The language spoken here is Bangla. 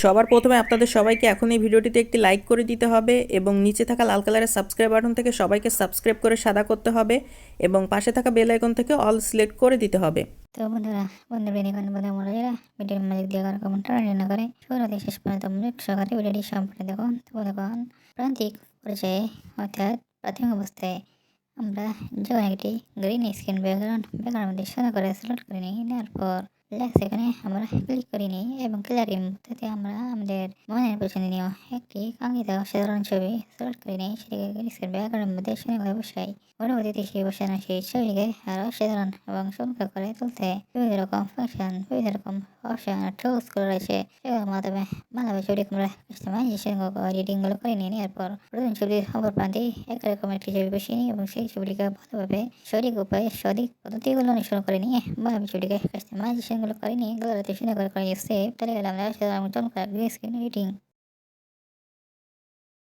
সবার প্রথমে আপনাদের সবাইকে এখন এই ভিডিওটিতে একটি লাইক করে দিতে হবে এবং নিচে থাকা লাল কালারের সাবস্ক্রাইব বাটন থেকে সবাইকে সাবস্ক্রাইব করে সাদা করতে হবে এবং পাশে থাকা বেল আইকন থেকে অল সিলেক্ট করে দিতে হবে। তো বন্ধুরা বেনিকন বলে আমরা যারা ভিডিওর মাঝে দিয়ে কারো কমেন্ট রান্না করে শুরু থেকে শেষ পর্যন্ত মনোযোগ সহকারে ভিডিওটি সম্পূর্ণ দেখুন। তো দেখুন, প্রান্তিক পর্যায়ে অর্থাৎ প্রাথমিক অবস্থায় আমরা যখন একটি গ্রিন স্ক্রিন ব্যাকগ্রাউন্ড মধ্যে সাদা করে সিলেক্ট করে নিই, নেওয়ার পর লেখা সেখানে আমরা ক্লিক করে নিই এবং ক্লিয়ারিং মধ্যে আমরা আমাদের মনের পছন্দনীয় একটি কাঙ্ক্ষিত সাধারণ ছবি সিলেক্ট করে নিই, সেটিকে গ্রিন স্ক্রিন ব্যাকগ্রাউন্ডের মধ্যে সেখানে বসাই। পরবর্তীতে সেই বসানো সেই ছবিকে আরও সাধারণ এবং চমৎকার করে তুলতে বিভিন্ন রকম ফাংশন, বিভিন্ন রকম অপশন আর টুলস গুলো রয়েছে, সেগুলোর মাধ্যমে ভালোভাবে ছবিটি আমরা কাস্টমাইজেশন এডিটিং গুলো করে নিয়ে নেওয়ার পর প্রথম ছবিটির অপর প্রান্তে একরকম একটি ছবি বসিয়ে নিই এবং সেই ছবিটিকে ভালোভাবে সঠিক উপায়ে সঠিক পদ্ধতিগুলো অনুসরণ করে নিয়ে ভালোভাবে ছবিটিকে কাস্টমাইজেশন গুলো করে নিয়ে গ্যালারিতে সুন্দর করে নিয়ে সেভ চলে গেলাম চমৎকার গ্রিন স্ক্রিন এডিটিং।